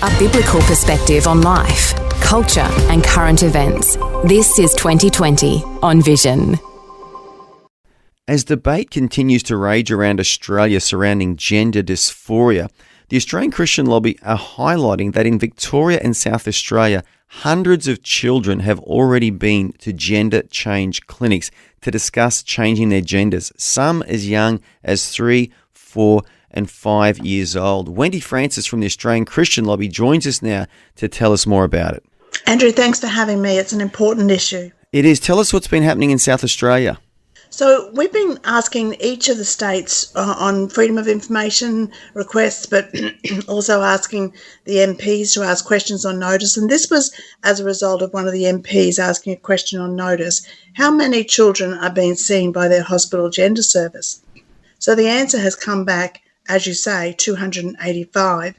A biblical perspective on life, culture and current events. This is 2020 on Vision. As debate continues to rage around Australia surrounding gender dysphoria, the Australian Christian Lobby are highlighting that in Victoria and South Australia, hundreds of children have already been to gender change clinics to discuss changing their genders, some as young as 3, 4 and 5 years old. Wendy Francis from the Australian Christian Lobby joins us now to tell us more about it. Andrew, thanks for having me. It's an important issue. It is. Tell us what's been happening in South Australia. So we've been asking each of the states on freedom of information requests, but also asking the MPs to ask questions on notice. And this was as a result of one of the MPs asking a question on notice. How many children are being seen by their hospital gender service? So the answer has come back, as you say, 285.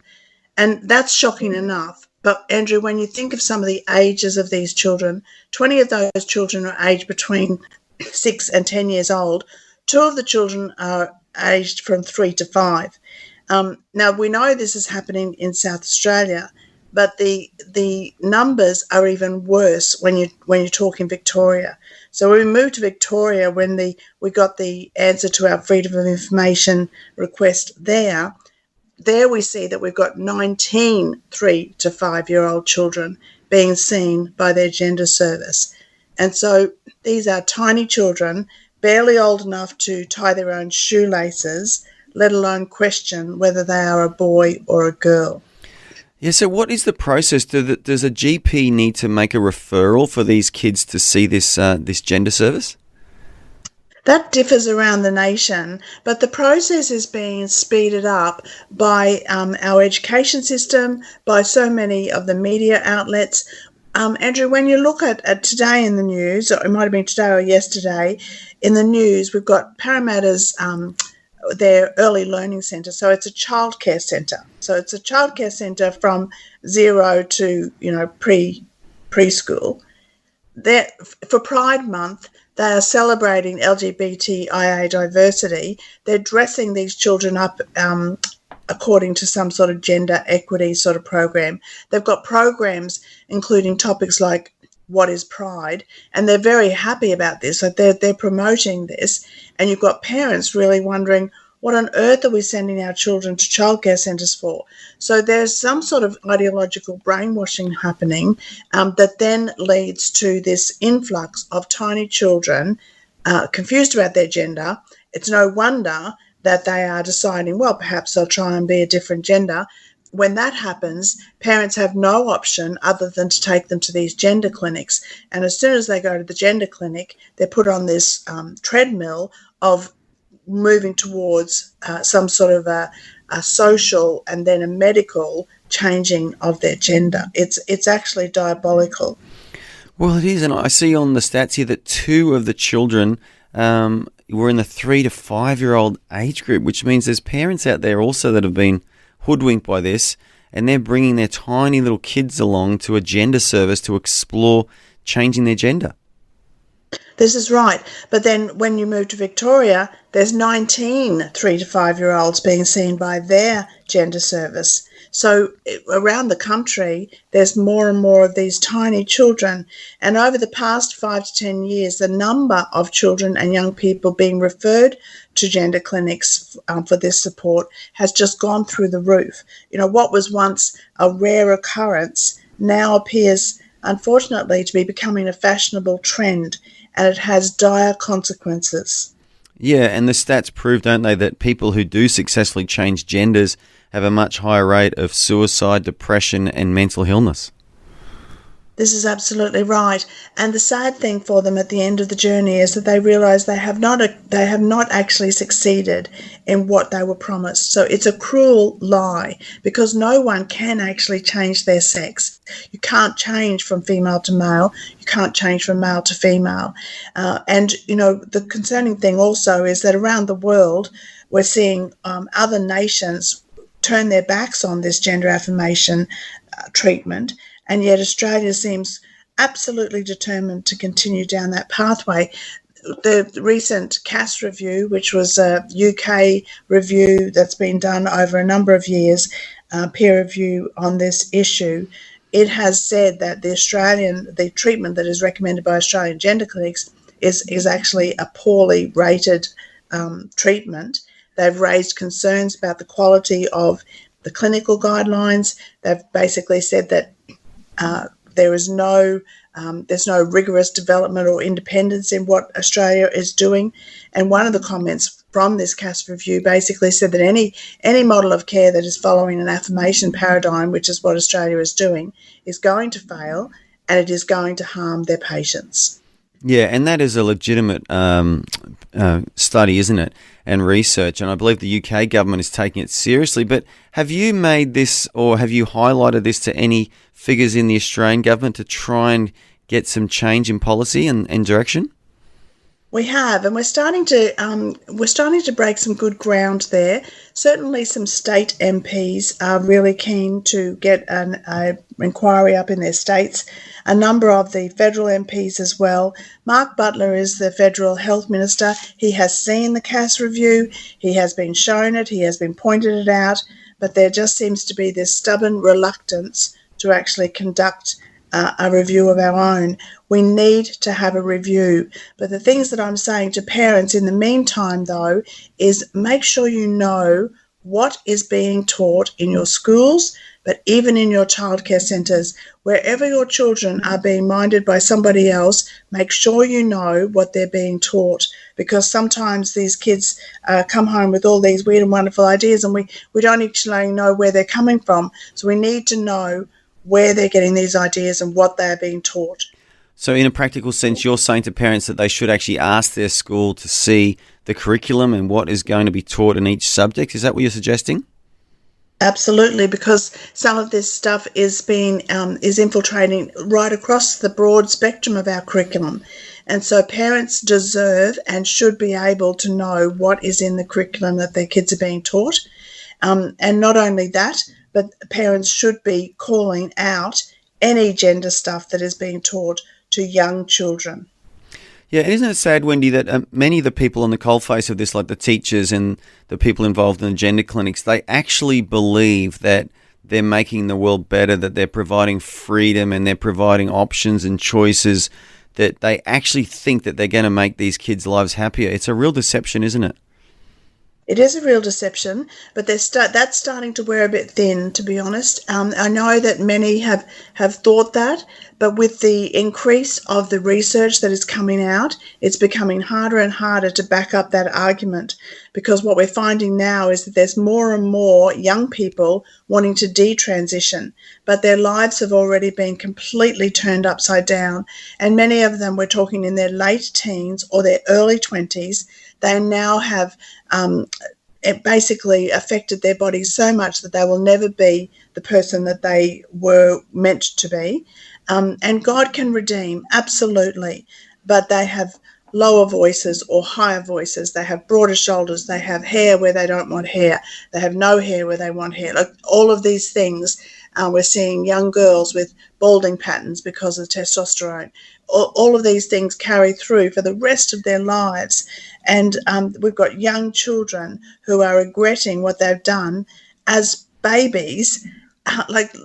And that's shocking enough. But Andrew, when you think of some of the ages of these children, 20 of those children are aged between 6 and 10 years old. 2 of the children are aged from 3 to 5. Now, we know this is happening in South Australia, but the numbers are even worse when you talk in Victoria. So when we moved to Victoria, when we got the answer to our freedom of information request there we see that we've got 19 3 to 5-year-old children being seen by their gender service. And so these are tiny children, barely old enough to tie their own shoelaces, let alone question whether they are a boy or a girl. Yeah, so what is the process? Does a GP need to make a referral for these kids to see this gender service? That differs around the nation, but the process is being speeded up by our education system, by so many of the media outlets. Andrew, when you look at today in the news, or it might have been today or yesterday, in the news, we've got Parramatta's their early learning centre. So it's a childcare centre. So it's a childcare centre from 0 to preschool. For Pride Month, they are celebrating LGBTIA diversity. They're dressing these children up according to some sort of gender equity sort of program. They've got programs including topics like what is pride, and they're very happy about this. So they're promoting this, and you've got parents really wondering, what on earth are we sending our children to childcare centres for? So there's some sort of ideological brainwashing happening that then leads to this influx of tiny children confused about their gender. It's no wonder that they are deciding, well, perhaps they'll try and be a different gender. When that happens, parents have no option other than to take them to these gender clinics. And as soon as they go to the gender clinic, they're put on this treadmill of moving towards some sort of a social and then a medical changing of their gender. It's actually diabolical. Well, it is, and I see on the stats here that 2 of the children were in the 3 to 5-year-old age group, which means there's parents out there also that have been hoodwinked by this, and they're bringing their tiny little kids along to a gender service to explore changing their gender. This is right. But then when you move to Victoria, there's 19 3 to 5-year-olds being seen by their gender service. So around the country, there's more and more of these tiny children. And over the past 5 to 10 years, the number of children and young people being referred to gender clinics for this support has just gone through the roof. You know, what was once a rare occurrence now appears, unfortunately, to be becoming a fashionable trend, and it has dire consequences. Yeah, and the stats prove, don't they, that people who do successfully change genders have a much higher rate of suicide, depression, and mental illness. This is absolutely right. And the sad thing for them at the end of the journey is that they realise they have not actually succeeded in what they were promised. So it's a cruel lie, because no one can actually change their sex. You can't change from female to male. You can't change from male to female. And, you know, the concerning thing also is that around the world, we're seeing other nations turn their backs on this gender affirmation treatment. And yet Australia seems absolutely determined to continue down that pathway. The recent CAS review, which was a UK review that's been done over a number of years, peer review on this issue, it has said that the treatment that is recommended by Australian gender clinics is actually a poorly rated treatment. They've raised concerns about the quality of the clinical guidelines. They've basically said that there's no rigorous development or independence in what Australia is doing. And one of the comments from this CAS review basically said that any model of care that is following an affirmation paradigm, which is what Australia is doing, is going to fail, and it is going to harm their patients. Yeah, and that is a legitimate study, isn't it, and research, and I believe the UK government is taking it seriously. But have you made this, or have you highlighted this to any figures in the Australian government to try and get some change in policy and direction? We have, and we're starting to break some good ground there. Certainly, some state MPs are really keen to get an inquiry up in their states. A number of the federal MPs as well. Mark Butler is the federal health minister. He has seen the CAS review. He has been shown it. He has been pointed it out. But there just seems to be this stubborn reluctance to actually conduct a review of our own. We need to have a review. But the things that I'm saying to parents in the meantime, though, is make sure you know what is being taught in your schools, but even in your childcare centres. Wherever your children are being minded by somebody else, make sure you know what they're being taught, because sometimes these kids come home with all these weird and wonderful ideas, and we don't actually know where they're coming from. So we need to know where they're getting these ideas and what they're being taught. So in a practical sense, you're saying to parents that they should actually ask their school to see the curriculum and what is going to be taught in each subject. Is that what you're suggesting? Absolutely, because some of this stuff is infiltrating right across the broad spectrum of our curriculum. And so parents deserve and should be able to know what is in the curriculum that their kids are being taught. And not only that, but parents should be calling out any gender stuff that is being taught to young children. Yeah, and isn't it sad, Wendy, that many of the people on the coalface of this, like the teachers and the people involved in the gender clinics, they actually believe that they're making the world better, that they're providing freedom and they're providing options and choices, that they actually think that they're going to make these kids' lives happier. It's a real deception, isn't it? It is a real deception, but that's starting to wear a bit thin, to be honest. I know that many have thought that, but with the increase of the research that is coming out, it's becoming harder and harder to back up that argument, because what we're finding now is that there's more and more young people wanting to detransition, but their lives have already been completely turned upside down, and many of them, we're talking in their late teens or their early 20s, they now have it basically affected their bodies so much that they will never be the person that they were meant to be. And God can redeem, absolutely, but they have lower voices or higher voices. They have broader shoulders. They have hair where they don't want hair. They have no hair where they want hair. Like all of these things, we're seeing young girls with balding patterns because of testosterone. All of these things carry through for the rest of their lives. And we've got young children who are regretting what they've done as babies. Like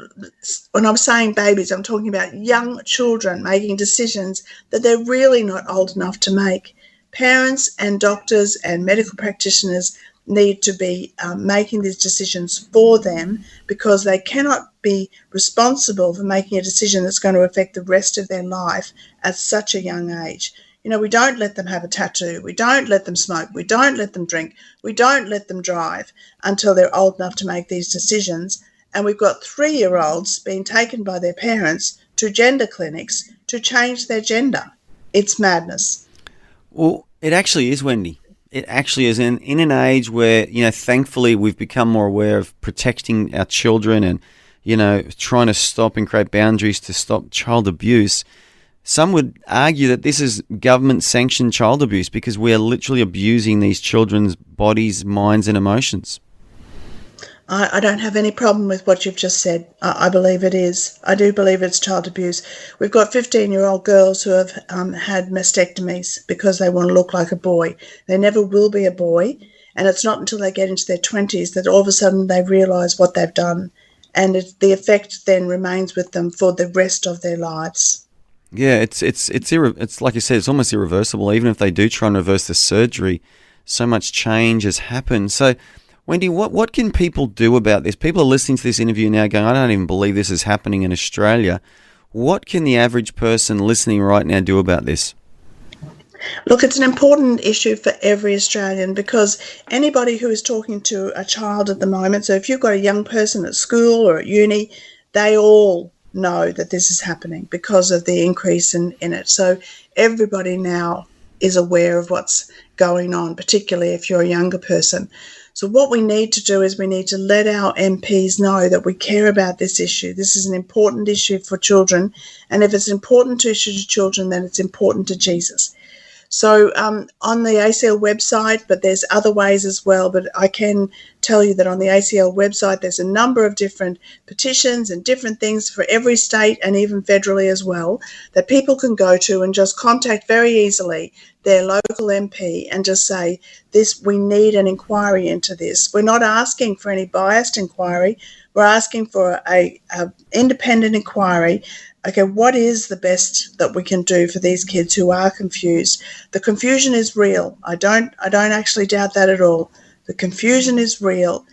when I'm saying babies, I'm talking about young children making decisions that they're really not old enough to make. Parents and doctors and medical practitioners need to be making these decisions for them, because they cannot be responsible for making a decision that's going to affect the rest of their life at such a young age. You know, we don't let them have a tattoo. We don't let them smoke. We don't let them drink. We don't let them drive until they're old enough to make these decisions. And we've got 3-year-olds being taken by their parents to gender clinics to change their gender. It's madness. Well, it actually is, Wendy. It actually is. In an age where, thankfully we've become more aware of protecting our children and, trying to stop and create boundaries to stop child abuse, some would argue that this is government-sanctioned child abuse, because we are literally abusing these children's bodies, minds and emotions. I don't have any problem with what you've just said. I believe it is. I do believe it's child abuse. We've got 15-year-old girls who have had mastectomies because they want to look like a boy. They never will be a boy, And it's not until they get into their 20s that all of a sudden they realise what they've done. And the effect then remains with them for the rest of their lives. Yeah, it's like you said, it's almost irreversible. Even if they do try and reverse the surgery, so much change has happened. So, Wendy, what can people do about this? People are listening to this interview now going, I don't even believe this is happening in Australia. What can the average person listening right now do about this? Look, it's an important issue for every Australian, because anybody who is talking to a child at the moment, so if you've got a young person at school or at uni, they all know that this is happening because of the increase in it. So everybody now is aware of what's going on, particularly if you're a younger person. So what we need to do is we need to let our MPs know that we care about this issue. This is an important issue for children, and if it's important to issue to children, then it's important to Jesus. So on the ACL website, but there's other ways as well, but I can tell you that on the ACL website there's a number of different petitions and different things for every state and even federally as well that people can go to and just contact very easily their local MP and just say, we need an inquiry into this. We're not asking for any biased inquiry. We're asking for a independent inquiry. Okay, what is the best that we can do for these kids who are confused? The confusion is real. I don't actually doubt that at all. The confusion is real,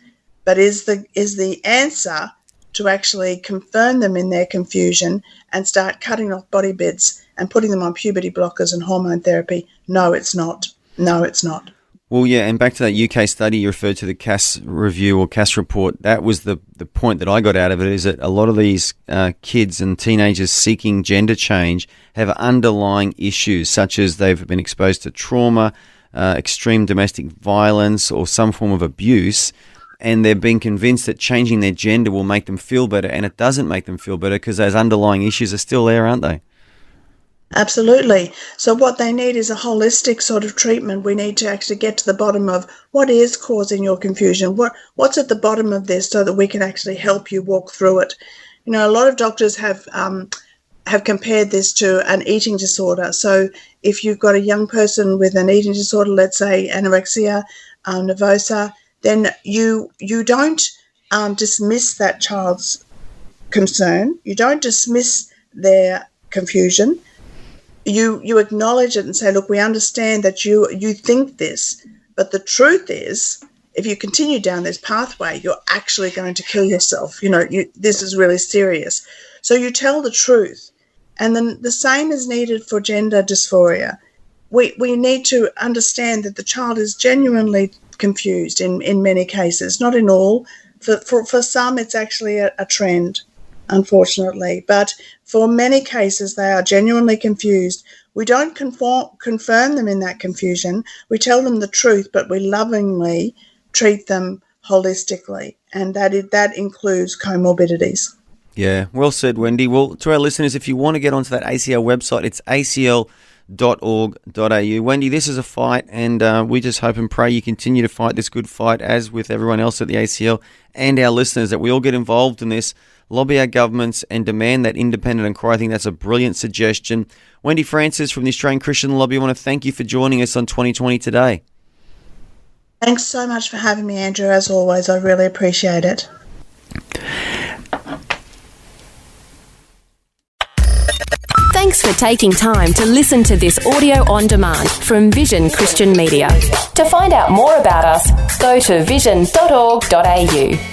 but is the answer to actually confirm them in their confusion and start cutting off body bits and putting them on puberty blockers and hormone therapy? No, it's not. No, it's not. Well, yeah, and back to that UK study you referred to, the CAS review or CAS report, that was the point that I got out of it, is that a lot of these kids and teenagers seeking gender change have underlying issues, such as they've been exposed to trauma, extreme domestic violence, or some form of abuse, and they're being convinced that changing their gender will make them feel better, and it doesn't make them feel better because those underlying issues are still there, aren't they? Absolutely. So what they need is a holistic sort of treatment. We need to actually get to the bottom of what is causing your confusion, what's at the bottom of this, so that we can actually help you walk through it. You know, a lot of doctors have compared this to an eating disorder. So if you've got a young person with an eating disorder, let's say anorexia nervosa, then you don't dismiss that child's concern. You don't dismiss their confusion. You acknowledge it and say, look, we understand that you think this, but the truth is, if you continue down this pathway, you're actually going to kill yourself. This is really serious. So you tell the truth. And then the same is needed for gender dysphoria. We need to understand that the child is genuinely confused in many cases, not in all. For some, it's actually a trend, unfortunately. But for many cases, they are genuinely confused. We don't confirm them in that confusion. We tell them the truth, but we lovingly treat them holistically, and that includes comorbidities. Yeah, well said, Wendy. Well, to our listeners, if you want to get onto that ACL website, it's acl.org.au. Wendy, this is a fight, and we just hope and pray you continue to fight this good fight, as with everyone else at the ACL and our listeners, that we all get involved in this, lobby our governments and demand that independent inquiry. I think that's a brilliant suggestion. Wendy Francis from the Australian Christian Lobby, I want to thank you for joining us on 2020 today. Thanks so much for having me, Andrew. As always, I really appreciate it. Thanks for taking time to listen to this audio on demand from Vision Christian Media. To find out more about us, go to vision.org.au.